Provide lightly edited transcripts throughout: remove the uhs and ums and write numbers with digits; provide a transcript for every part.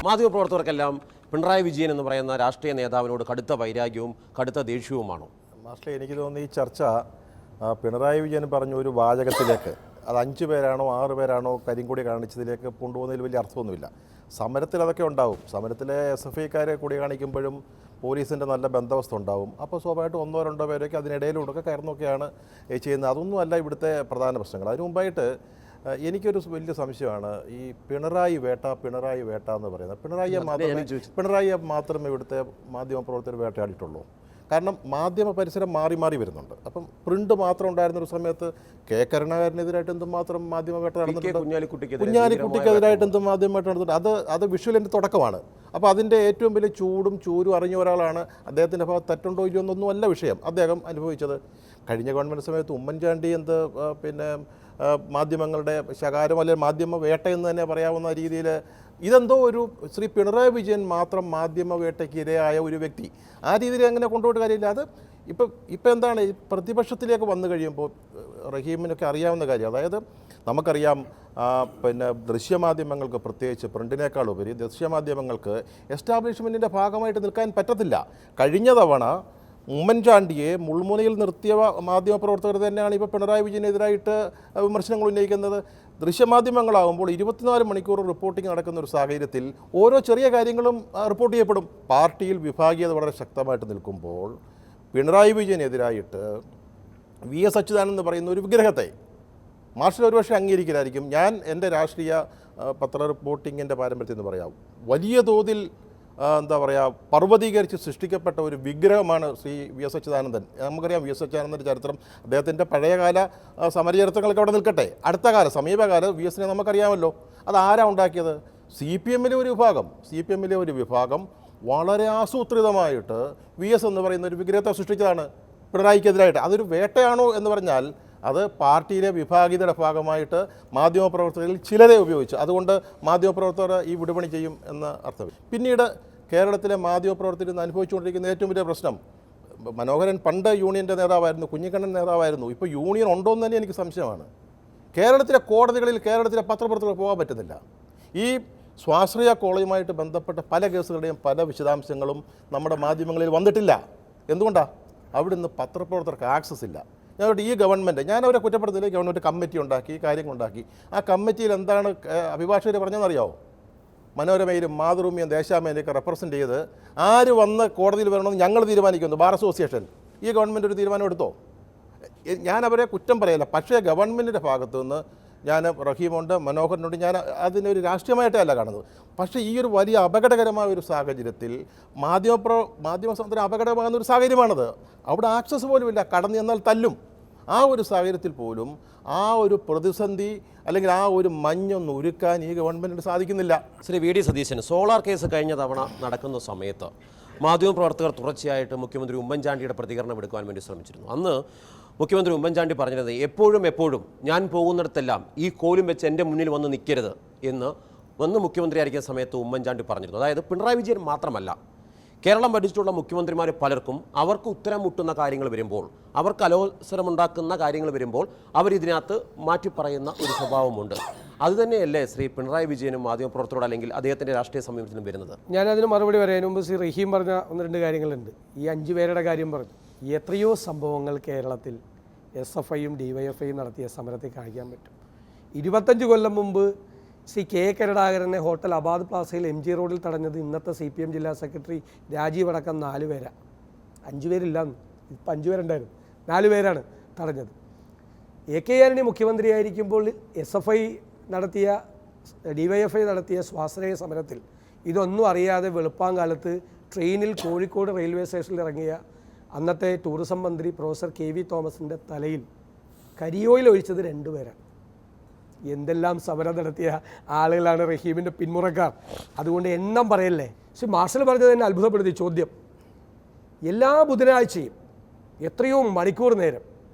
മാധ്യമപ്രവർത്തകർക്കെല്ലാം പിണറായി വിജയൻ എന്ന് പറയുന്ന രാഷ്ട്രീയ നേതാവിനോട് കടുത്ത വൈരാഗ്യവും കടുത്ത ദേഷ്യവുമാണോ? മാസ്റ്റർ, എനിക്ക് തോന്നുന്നു ഈ ചർച്ച പിണറായി വിജയൻ പറഞ്ഞ ഒരു വാചകത്തിലേക്ക്, അത് 5 പേരാണോ 6 പേരാണോ കരിങ്കൊടി കാണിച്ചതിലേക്ക് കൊണ്ടുപോകുന്നതിൽ വലിയ അർത്ഥമൊന്നുമില്ല. സമരത്തിൽ അതൊക്കെ ഉണ്ടാവും. സമരത്തിലെ SFIക്കാരെ കൊടി കാണിക്കുമ്പോഴും പോലീസിൻ്റെ നല്ല ബന്ധവസ്ഥ ഉണ്ടാവും. അപ്പോൾ സ്വാഭാവികമായിട്ട് 1-2 പേരൊക്കെ അതിനിടയിലൂടെ കയറുന്നൊക്കെയാണ് ചെയ്യുന്നത്. അതൊന്നും അല്ല ഇവിടുത്തെ പ്രധാന പ്രശ്നങ്ങൾ. അതിനു മുമ്പായിട്ട് എനിക്കൊരു വലിയ സംശയമാണ് ഈ പിണറായി വേട്ട എന്ന് പറയുന്നത്. പിണറായിയെ മാത്രമേ ഇവിടുത്തെ മാധ്യമപ്രവർത്തകർ വേട്ടയാടിയിട്ടുള്ളൂ. കാരണം മാധ്യമ പരിസരം മാറി വരുന്നുണ്ട്. അപ്പം പ്രിന്റ് മാത്രം ഉണ്ടായിരുന്നൊരു സമയത്ത് കരുണാകരനെതിരായിട്ട് എന്തുമാത്രം മാധ്യമ വേട്ട നടന്നിട്ടുണ്ട്, കുഞ്ഞാലിക്കുട്ടിക്കെതിരായിട്ട് എന്തും മാധ്യമ വേട്ട നടന്നിട്ടുണ്ട്. അത് വിഷ്വലിൻ്റെ തുടക്കമാണ്. അപ്പോൾ അതിൻ്റെ ഏറ്റവും വലിയ ചൂരും അറിഞ്ഞ ഒരാളാണ്. അദ്ദേഹത്തിൻ്റെ ഭാഗത്ത് തെറ്റുണ്ടോ ഇല്ലയോ എന്നൊന്നും അല്ല വിഷയം. അദ്ദേഹം അനുഭവിച്ചത് കഴിഞ്ഞ ഗവൺമെൻറ് സമയത്ത് ഉമ്മൻചാണ്ടി മാധ്യമങ്ങളുടെ ശകാരം അല്ലെങ്കിൽ മാധ്യമ വേട്ട എന്ന് തന്നെ പറയാവുന്ന രീതിയിൽ ഇതെന്തോ ഒരു ശ്രീ പിണറായി വിജയൻ മാത്രം മാധ്യമ വേട്ടയ്ക്ക് ഇരയായ ഒരു വ്യക്തി, ആ രീതിയിൽ അങ്ങനെ കൊണ്ടുപോയിട്ട് കാര്യമില്ല. അത് ഇപ്പം എന്താണ് ഈ പ്രതിപക്ഷത്തിലേക്ക് വന്നു കഴിയുമ്പോൾ റഹീമിനൊക്കെ അറിയാവുന്ന കാര്യം, അതായത് നമുക്കറിയാം ദൃശ്യമാധ്യമങ്ങൾക്ക്, പ്രത്യേകിച്ച് പ്രിൻറ്റിനേക്കാൾ ഉപരി ദൃശ്യമാധ്യമങ്ങൾക്ക് എസ്റ്റാബ്ലിഷ്മെൻറ്റിൻ്റെ ഭാഗമായിട്ട് നിൽക്കാൻ പറ്റത്തില്ല. കഴിഞ്ഞ തവണ ഉമ്മൻചാണ്ടിയെ മുൾമുനയിൽ നിർത്തിയ മാധ്യമപ്രവർത്തകർ തന്നെയാണ് ഇപ്പോൾ പിണറായി വിജയനെതിരായിട്ട് വിമർശനങ്ങൾ ഉന്നയിക്കുന്നത്. ദൃശ്യമാധ്യമങ്ങളാകുമ്പോൾ 24 മണിക്കൂർ റിപ്പോർട്ടിംഗ് നടക്കുന്ന ഒരു സാഹചര്യത്തിൽ ഓരോ ചെറിയ കാര്യങ്ങളും റിപ്പോർട്ട് ചെയ്യപ്പെടും. പാർട്ടിയിൽ വിഭാഗീയത വളരെ ശക്തമായിട്ട് നിൽക്കുമ്പോൾ പിണറായി വിജയനെതിരായിട്ട് VS അച്യുതാനന്ദൻ എന്ന് പറയുന്ന ഒരു വിഗ്രഹത്തെ മാർഷൽ ഒരുപക്ഷെ അംഗീകരിക്കലായിരിക്കും. ഞാൻ എൻ്റെ രാഷ്ട്രീയ പത്ര റിപ്പോർട്ടിങ്ങിൻ്റെ പാരമ്പര്യത്തിൽ എന്ന് പറയാം, വലിയ തോതിൽ പർവ്വതീകരിച്ച് സൃഷ്ടിക്കപ്പെട്ട ഒരു വിഗ്രഹമാണ് ശ്രീ VS അച്യുതാനന്ദൻ. നമുക്കറിയാം VS അച്യുതാനന്ദൻ്റെ ചരിത്രം, അദ്ദേഹത്തിൻ്റെ പഴയകാല സമരചരിത്രങ്ങളൊക്കെ അവിടെ നിൽക്കട്ടെ. സമീപകാല VSനെ നമുക്കറിയാമല്ലോ. അത് ആരാ ഉണ്ടാക്കിയത്? CPM ഒരു വിഭാഗം വളരെ ആസൂത്രിതമായിട്ട് VS എന്ന് പറയുന്ന ഒരു വിഗ്രഹത്തെ സൃഷ്ടിച്ചതാണ് പിണറായിക്കെതിരായിട്ട്. അതൊരു വേട്ടയാണോ എന്ന് പറഞ്ഞാൽ അത് പാർട്ടിയിലെ വിഭാഗീയതയുടെ ഭാഗമായിട്ട് മാധ്യമപ്രവർത്തകരിൽ ചിലരെ ഉപയോഗിച്ചു. അതുകൊണ്ട് മാധ്യമപ്രവർത്തകർ ഈ വിടുപണി ചെയ്യും എന്ന അർത്ഥം. പിന്നീട് കേരളത്തിലെ മാധ്യമപ്രവർത്തകർ ഇന്ന് അനുഭവിച്ചുകൊണ്ടിരിക്കുന്ന ഏറ്റവും വലിയ പ്രശ്നം, മനോഹരൻ പണ്ട് യൂണിയൻ്റെ നേതാവായിരുന്നു, കുഞ്ഞിക്കണ്ണൻ നേതാവായിരുന്നു. ഇപ്പോൾ യൂണിയൻ ഉണ്ടോ എന്ന് തന്നെ എനിക്ക് സംശയമാണ്. കേരളത്തിലെ കോടതികളിൽ കേരളത്തിലെ പത്രപ്രവർത്തകർ പോകാൻ പറ്റുന്നില്ല. ഈ സ്വാശ്രയ കോളേജുമായിട്ട് ബന്ധപ്പെട്ട പല കേസുകളുടെയും പല വിശദാംശങ്ങളും നമ്മുടെ മാധ്യമങ്ങളിൽ വന്നിട്ടില്ല. എന്തുകൊണ്ടാണ്? അവിടുന്ന് പത്രപ്രവർത്തകർക്ക് ആക്സസ് ഇല്ല. ഈ ഗവൺമെൻറ്, ഞാനവരെ കുറ്റപ്പെടുത്തില്ല, ഗവൺമെൻറ് കമ്മിറ്റി ഉണ്ടാക്കി, കാര്യങ്ങളുണ്ടാക്കി. ആ കമ്മിറ്റിയിൽ എന്താണ് അഭിഭാഷകർ പറഞ്ഞതെന്നറിയാമോ? മനോരമയിലും മാതൃഭൂമിയും ദേശാമേനെയൊക്കെ റെപ്രസെൻ്റ് ചെയ്ത് ആര് വന്ന് കോടതിയിൽ വരണമെന്ന് ഞങ്ങൾ തീരുമാനിക്കുന്നു, ബാർ അസോസിയേഷൻ. ഈ ഗവൺമെൻറ് ഒരു തീരുമാനം എടുത്തോ? ഞാൻ അവരെ കുറ്റം പറയില്ല. പക്ഷേ ഗവൺമെൻറ്റിൻ്റെ ഭാഗത്തു നിന്ന് ഞാൻ റഹീമുണ്ട്, മനോഹരനുണ്ട്, ഞാൻ അതിനൊരു രാഷ്ട്രീയമായിട്ടല്ല കാണുന്നത്. പക്ഷേ ഈ ഒരു വലിയ അപകടകരമായ ഒരു സാഹചര്യത്തിൽ മാധ്യമ സ്വാതന്ത്ര്യം അപകടമാകുന്ന ഒരു സാഹചര്യമാണത്. അവിടെ ആക്സസ് പോലും ഇല്ല, കടന്നു ചെന്നാൽ തല്ലും. ആ ഒരു സാഹചര്യത്തിൽ പോലും ആ ഒരു പ്രതിസന്ധി അല്ലെങ്കിൽ ആ ഒരു മഞ്ഞൊന്ന് ഒരുക്കാൻ ഈ ഗവൺമെൻറ്റിന് സാധിക്കുന്നില്ല. Shri VD Satheesan, solar case കഴിഞ്ഞ തവണ നടക്കുന്ന സമയത്ത് മാധ്യമപ്രവർത്തകർ തുടർച്ചയായിട്ട് മുഖ്യമന്ത്രി ഉമ്മൻചാണ്ടിയുടെ പ്രതികരണം എടുക്കുവാൻ വേണ്ടി ശ്രമിച്ചിരുന്നു. അന്ന് മുഖ്യമന്ത്രി ഉമ്മൻചാണ്ടി പറഞ്ഞത് എപ്പോഴും ഞാൻ പോകുന്നിടത്തെല്ലാം ഈ കോലും വെച്ച് എൻ്റെ മുന്നിൽ വന്ന് നിൽക്കരുത് എന്ന് മുഖ്യമന്ത്രി ആയിരിക്കുന്ന സമയത്ത് ഉമ്മൻചാണ്ടി പറഞ്ഞിരുന്നു. അതായത് പിണറായി വിജയൻ മാത്രമല്ല, കേരളം ഭരിച്ചിട്ടുള്ള മുഖ്യമന്ത്രിമാർ പലർക്കും അവർക്ക് ഉത്തരം മുട്ടുന്ന കാര്യങ്ങൾ വരുമ്പോൾ, അവർക്ക് അലോസരമുണ്ടാക്കുന്ന കാര്യങ്ങൾ വരുമ്പോൾ അവരിതിനകത്ത് മാറ്റി പറയുന്ന ഒരു സ്വഭാവമുണ്ട്. അതുതന്നെയല്ലേ ശ്രീ പിണറായി വിജയനും മാധ്യമപ്രവർത്തകരോട് അല്ലെങ്കിൽ അദ്ദേഹത്തിൻ്റെ രാഷ്ട്രീയ സമീപനത്തിനും വരുന്നത്? ഞാനതിന് മറുപടി പറയാൻ മുമ്പ് ശ്രീ റഹീം പറഞ്ഞ 1-2 കാര്യങ്ങളുണ്ട്. ഈ 5 പേരുടെ കാര്യം പറഞ്ഞു. എത്രയോ സംഭവങ്ങൾ കേരളത്തിൽ SFIയും DYFIയും നടത്തിയ സമരത്തെ കാണിക്കാൻ പറ്റും. 25 കൊല്ലം മുമ്പ് ശ്രീ കരുണാകരനെ ഹോട്ടൽ അബാദ് പ്ലാസയിൽ MG റോഡിൽ തടഞ്ഞത് ഇന്നത്തെ CPM ജില്ലാ സെക്രട്ടറി രാജീവ് അടക്കം 4 പേരാണ്. 5 പേരില്ലാന്ന്, ഇപ്പം 5 പേരുണ്ടായിരുന്നു, 4 പേരാണ് തടഞ്ഞത്. AK ആന്റണി മുഖ്യമന്ത്രിയായിരിക്കുമ്പോൾ SFI നടത്തിയ DYFI നടത്തിയ സ്വാശ്രയ സമരത്തിൽ ഇതൊന്നും അറിയാതെ വെളുപ്പാങ്കാലത്ത് ട്രെയിനിൽ കോഴിക്കോട് റെയിൽവേ സ്റ്റേഷനിൽ ഇറങ്ങിയ അന്നത്തെ ടൂറിസം മന്ത്രി പ്രൊഫസർ KV തോമസിൻ്റെ തലയിൽ കരിയോയിൽ ഒഴിച്ചത് 2 പേരാണ്. എന്തെല്ലാം സമരം നടത്തിയ ആളുകളാണ് റഹീമിൻ്റെ പിന്മുറക്കാർ. അതുകൊണ്ട് എണ്ണം പറയല്ലേ. പക്ഷെ മാർഷൽ പറഞ്ഞത് തന്നെ അത്ഭുതപ്പെടുത്തി. ചോദ്യം, എല്ലാ ബുധനാഴ്ചയും എത്രയോ മണിക്കൂർ നേരം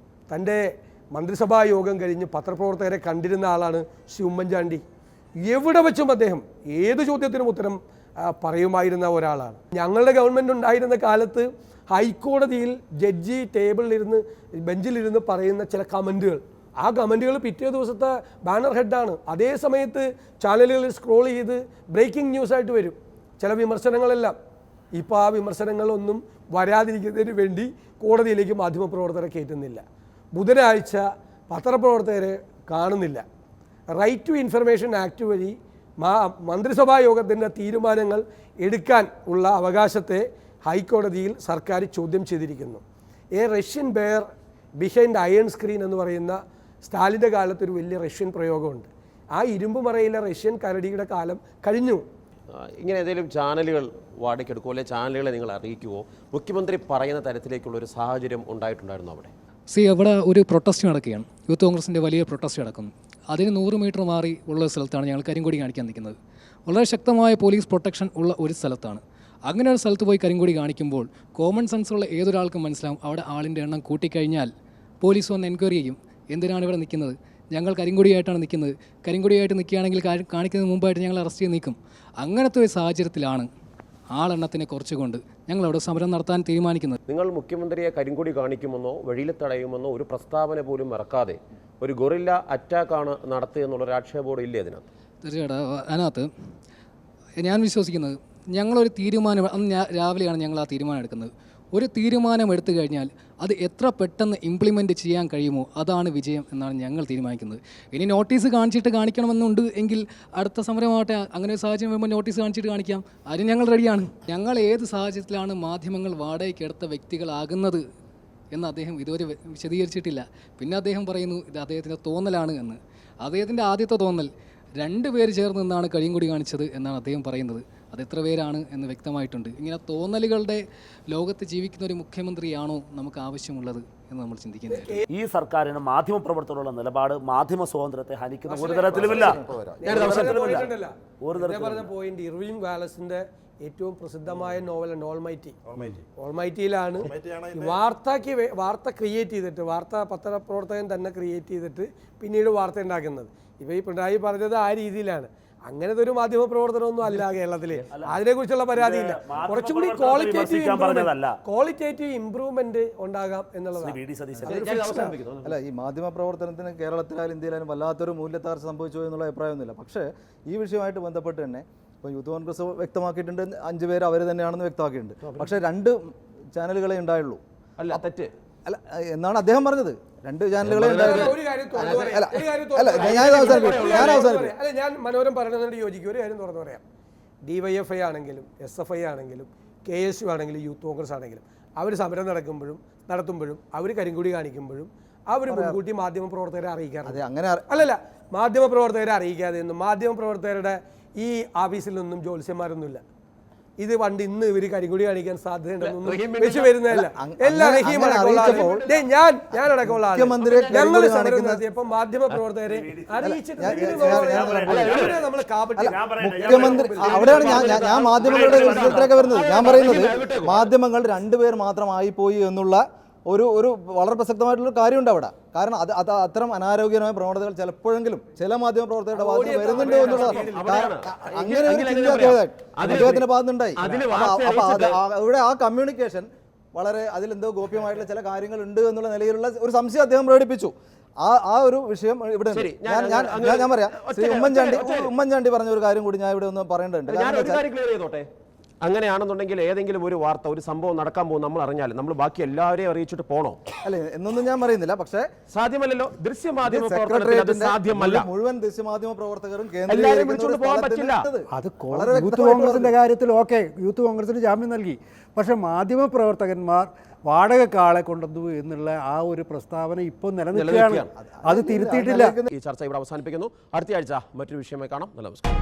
തൻ്റെ മന്ത്രിസഭാ യോഗം കഴിഞ്ഞ് പത്രപ്രവർത്തകരെ കണ്ടിരുന്ന ആളാണ് ശ്രീ ഉമ്മൻചാണ്ടി. എവിടെ വെച്ചും അദ്ദേഹം ഏത് ചോദ്യത്തിനും ഉത്തരം പറയുമായിരുന്ന ഒരാളാണ്. ഞങ്ങളുടെ ഗവൺമെൻറ് ഉണ്ടായിരുന്ന കാലത്ത് ഹൈക്കോടതിയിൽ ജഡ്ജി ബെഞ്ചിലിരുന്ന് പറയുന്ന ചില കമൻറ്റുകൾ ആ കമൻറ്റുകൾ പിറ്റേ ദിവസത്തെ ബാനർ ഹെഡാണ്. അതേ സമയത്ത് ചാനലുകളിൽ സ്ക്രോൾ ചെയ്ത് ബ്രേക്കിംഗ് ന്യൂസായിട്ട് വരും ചില വിമർശനങ്ങളെല്ലാം. ഇപ്പോൾ ആ വിമർശനങ്ങളൊന്നും വരാതിരിക്കുന്നതിന് വേണ്ടി കോടതിയിലേക്ക് മാധ്യമപ്രവർത്തകരെ കയറ്റുന്നില്ല. ബുധനാഴ്ച പത്രപ്രവർത്തകരെ കാണുന്നില്ല. റൈറ്റ് ടു ഇൻഫർമേഷൻ ആക്ട് വഴി മന്ത്രിസഭാ യോഗത്തിൻ്റെ തീരുമാനങ്ങൾ എടുക്കാൻ ഉള്ള അവകാശത്തെ ഹൈക്കോടതിയിൽ സർക്കാർ ചോദ്യം ചെയ്തിരിക്കുന്നു. A Russian bear behind iron screen എന്ന് പറയുന്ന സ്റ്റാലിൻ്റെ കാലത്തൊരു വലിയ റഷ്യൻ പ്രയോഗമുണ്ട്. ആ ഇരുമ്പ് മറയിലെ റഷ്യൻ കരടിയുടെ കാലം കഴിഞ്ഞു. ഇങ്ങനെ ഏതെങ്കിലും ചാനലുകൾ വാടകയ്ക്കെടുക്കുമോ അല്ലെങ്കിൽ ചാനലുകളെ നിങ്ങൾ അറിയിക്കുമോ? മുഖ്യമന്ത്രി പറയുന്ന തരത്തിലേക്കുള്ള ഒരു സാഹചര്യം ഉണ്ടായിട്ടുണ്ടായിരുന്നു അവിടെ? അവിടെ ഒരു പ്രൊട്ടസ്റ്റ് നടക്കുകയാണ്. യൂത്ത് കോൺഗ്രസിൻ്റെ വലിയ പ്രൊട്ടസ്റ്റ് നടക്കുന്നു. അതിന് 100 മീറ്റർ മാറി ഉള്ള സ്ഥലത്താണ് ഞങ്ങൾ കരിങ്കൊടി കാണിക്കാൻ നിൽക്കുന്നത്. വളരെ ശക്തമായ പോലീസ് പ്രൊട്ടക്ഷൻ ഉള്ള ഒരു സ്ഥലത്താണ്. അങ്ങനെ ഒരു സ്ഥലത്ത് പോയി കരിങ്കൊടി കാണിക്കുമ്പോൾ കോമൺ സെൻസുള്ള ഏതൊരാൾക്കും മനസ്സിലാവും അവിടെ ആളിൻ്റെ എണ്ണം കൂട്ടിക്കഴിഞ്ഞാൽ പോലീസ് വന്ന് എൻക്വയറി ചെയ്യും. എന്തിനാണ് ഇവിടെ നിൽക്കുന്നത്? ഞങ്ങൾ കരിങ്കൊടിയായിട്ടാണ് നിൽക്കുന്നത്. കരിങ്കൊടിയായിട്ട് നിൽക്കുകയാണെങ്കിൽ കാണിക്കുന്നതിന് മുമ്പായിട്ട് ഞങ്ങൾ അറസ്റ്റ് ചെയ്ത് നിൽക്കും. അങ്ങനത്തെ ഒരു സാഹചര്യത്തിലാണ് ആളെണ്ണത്തിനെ കുറച്ചുകൊണ്ട് ഞങ്ങളവിടെ സമരം നടത്താൻ തീരുമാനിക്കുന്നത്. നിങ്ങൾ മുഖ്യമന്ത്രിയെ കരിങ്കൊടി കാണിക്കുമെന്നോ വഴിയിൽ തടയുമെന്നോ ഒരു പ്രസ്താവന പോലും ഇറക്കാതെ ഒരു ഗൊറില്ല അറ്റാക്കാണ് നടത്തുക എന്നുള്ളൊരു ആക്ഷേപം ഇല്ലേ അതിനകത്ത്? തീർച്ചയായിട്ടും അതിനകത്ത് ഞാൻ വിശ്വസിക്കുന്നത് ഞങ്ങളൊരു തീരുമാനം, അന്ന് രാവിലെയാണ് ഞങ്ങൾ ആ തീരുമാനം എടുക്കുന്നത്. ഒരു തീരുമാനം എടുത്തു കഴിഞ്ഞാൽ അത് എത്ര പെട്ടെന്ന് ഇംപ്ലിമെൻറ്റ് ചെയ്യാൻ കഴിയുമോ അതാണ് വിജയം എന്നാണ് ഞങ്ങൾ തീരുമാനിക്കുന്നത്. ഇനി നോട്ടീസ് കാണിക്കണമെന്നുണ്ട് എങ്കിൽ അടുത്ത സമരമാവട്ടെ. അങ്ങനെ ഒരു സാഹചര്യം വരുമ്പോൾ നോട്ടീസ് കാണിച്ചിട്ട് കാണിക്കാം. അതിന് ഞങ്ങൾ റെഡിയാണ്. ഞങ്ങൾ ഏത് സാഹചര്യത്തിലാണ് മാധ്യമങ്ങൾ വാടകയ്ക്കെടുത്ത വ്യക്തികളാകുന്നത് എന്ന് അദ്ദേഹം ഇതുവരെ വിശദീകരിച്ചിട്ടില്ല. പിന്നെ അദ്ദേഹം പറയുന്നു ഇത് അദ്ദേഹത്തിൻ്റെ തോന്നലാണ് എന്ന്. അദ്ദേഹത്തിൻ്റെ ആദ്യത്തെ തോന്നൽ 2 പേര് ചേർന്ന് നിന്നാണ് കരിങ്കൊടി കാണിച്ചത് എന്നാണ് അദ്ദേഹം പറയുന്നത്. അത് എത്ര പേരാണ് എന്ന് വ്യക്തമായിട്ടുണ്ട്. ഇങ്ങനെ തോന്നലുകളുടെ ലോകത്ത് ജീവിക്കുന്ന ഒരു മുഖ്യമന്ത്രിയാണോ നമുക്ക് ആവശ്യമുള്ളത് എന്ന് നമ്മൾ ചിന്തിക്കുന്നത്. ഈ സർക്കാരിന് മാധ്യമപ്രവർത്തകരുള്ള നിലപാട് മാധ്യമ സ്വാതന്ത്ര്യത്തെ ഹനിക്കുന്ന ഒരു തരത്തിലുമില്ല. പറഞ്ഞ പോയിന്റ് ഇർവിൻ വാലസിന്റെ ഏറ്റവും പ്രസിദ്ധമായ നോവലാണ് ഓൾമൈറ്റിയിലാണ് വാർത്ത ക്രിയേറ്റ് ചെയ്തിട്ട് പത്രപ്രവർത്തകൻ തന്നെ ക്രിയേറ്റ് ചെയ്തിട്ട് പിന്നീട് വാർത്ത ഉണ്ടാക്കുന്നത്. ഇപ്പോൾ ഈ പിണറായി പറഞ്ഞത് ആ രീതിയിലാണ്. അങ്ങനത്തെ ഒരു മാധ്യമ പ്രവർത്തനമൊന്നും അല്ല കേരളത്തിൽ. അതിനെക്കുറിച്ചുള്ള പരാതിയില്ല. കുറച്ചുകൂടി ക്വാളിറ്റേറ്റീവ് ഇംപ്രൂവ്മെന്റ് ഉണ്ടാകാം എന്നുള്ളതാണ്. അല്ല, ഈ മാധ്യമ പ്രവർത്തനത്തിന് കേരളത്തിലായാലും ഇന്ത്യയിലായാലും വല്ലാത്തൊരു മൂല്യത്താർച്ച സംഭവിച്ചു എന്നുള്ള അഭിപ്രായമൊന്നുമില്ല. പക്ഷേ ഈ വിഷയമായിട്ട് ബന്ധപ്പെട്ട് തന്നെ ഇപ്പോൾ യൂത്ത് കോൺഗ്രസ് വ്യക്തമാക്കിയിട്ടുണ്ട് 5 പേര് അവർ തന്നെയാണെന്ന് വ്യക്തമാക്കിയിട്ടുണ്ട്. പക്ഷേ 2 ചാനലുകളെ ഉണ്ടായുള്ളൂ. അല്ല, തെറ്റ് അല്ല എന്നാണ് അദ്ദേഹം പറഞ്ഞത്. 2 ചാനലുകളെ ഉണ്ടായുള്ളൂ. ഞാൻ മനോരം പറയുന്നതിനോട് യോജിക്കും. ഒരു കാര്യം തുറന്നു പറയാം. DYFI ആണെങ്കിലും SFI ആണെങ്കിലും KSU ആണെങ്കിലും യൂത്ത് കോൺഗ്രസ് ആണെങ്കിലും അവർ സമരം നടത്തുമ്പോഴും അവർ കരിങ്കൊടി കാണിക്കുമ്പോഴും അവർ മുൻകൂട്ടി മാധ്യമപ്രവർത്തകരെ അറിയിക്കാറുണ്ട്. അല്ലല്ല, മാധ്യമപ്രവർത്തകരെ അറിയിക്കാതെ ഒന്നും മാധ്യമപ്രവർത്തകരുടെ ഈ ഓഫീസിൽ നിന്നും ജോത്സ്യന്മാരൊന്നുമില്ല. ഇത് പണ്ട് ഇന്ന് ഇവർ കരിങ്കൊടി കാണിക്കാൻ സാധ്യതയുണ്ടെന്നൊന്നും വെച്ച് വരുന്നതല്ല. എല്ലാ റഹീം അടക്കമുള്ള ഞങ്ങൾ സമരം നടത്തിയപ്പോൾ മാധ്യമപ്രവർത്തകരെ അറിയിച്ചിട്ട് മുഖ്യമന്ത്രി അവിടെയാണ് ഞാൻ മാധ്യമങ്ങളുടെ വിഷയത്തിലേക്ക് വരുന്നത്. ഞാൻ പറയുന്നത് മാധ്യമങ്ങൾ 2 പേർ മാത്രമായി പോയി എന്നുള്ള ഒരു വളരെ പ്രസക്തമായിട്ടുള്ള കാര്യമുണ്ട് അവിടെ. കാരണം അത് അത്തരം അനാരോഗ്യമായ പ്രവണതകൾ ചിലപ്പോഴെങ്കിലും ചില മാധ്യമ പ്രവർത്തകരുടെ ഭാഗത്ത് വരുന്നുണ്ട് എന്നുള്ളത് അങ്ങനെ ഒരു ചിന്ത അദ്ദേഹത്തിന്റെ ഭാഗത്തുണ്ടായി. അപ്പൊ ഇവിടെ ആ കമ്മ്യൂണിക്കേഷൻ വളരെ അതിലെന്തോ ഗോപ്യമായിട്ടുള്ള ചില കാര്യങ്ങൾ ഉണ്ട് എന്നുള്ള നിലയിലുള്ള ഒരു സംശയം അദ്ദേഹം പ്രകടിപ്പിച്ചു. ആ ഒരു വിഷയം ഇവിടെ ഞാൻ പറയാം. ശ്രീ ഉമ്മൻചാണ്ടി പറഞ്ഞ ഒരു കാര്യം കൂടി ഞാൻ ഇവിടെ ഒന്ന് പറയേണ്ടതുണ്ട്. അങ്ങനെയാണെന്നുണ്ടെങ്കിൽ ഏതെങ്കിലും ഒരു വാർത്ത, ഒരു സംഭവം നടക്കാൻ പോകും നമ്മൾ അറിഞ്ഞാൽ നമ്മൾ ബാക്കി എല്ലാവരെയും അറിയിച്ചിട്ട് പോണോ? അല്ലെ എന്നൊന്നും ഞാൻ പറയുന്നില്ല. പക്ഷേ സാധ്യമല്ലല്ലോ. ദൃശ്യമാധ്യമ മുഴുവൻ ദൃശ്യമാധ്യമ പ്രവർത്തകരും അത് യൂത്ത് കോൺഗ്രസിന്റെ കാര്യത്തിൽ യൂത്ത് കോൺഗ്രസിന് ജാമ്യം നൽകി. പക്ഷെ മാധ്യമ പ്രവർത്തകന്മാർ വാടകക്കാളെ കൊണ്ടുവന്നു എന്നുള്ള ആ ഒരു പ്രസ്താവന ഇപ്പോൾ നിലനിൽക്കുകയാണ്. അത് തിരുത്തിയിട്ടില്ല. ഈ ചർച്ച ഇവിടെ അവസാനിപ്പിക്കുന്നു. അടുത്ത ആഴ്ച മറ്റൊരു വിഷയമായി കാണാം. നല്ല നമസ്കാരം.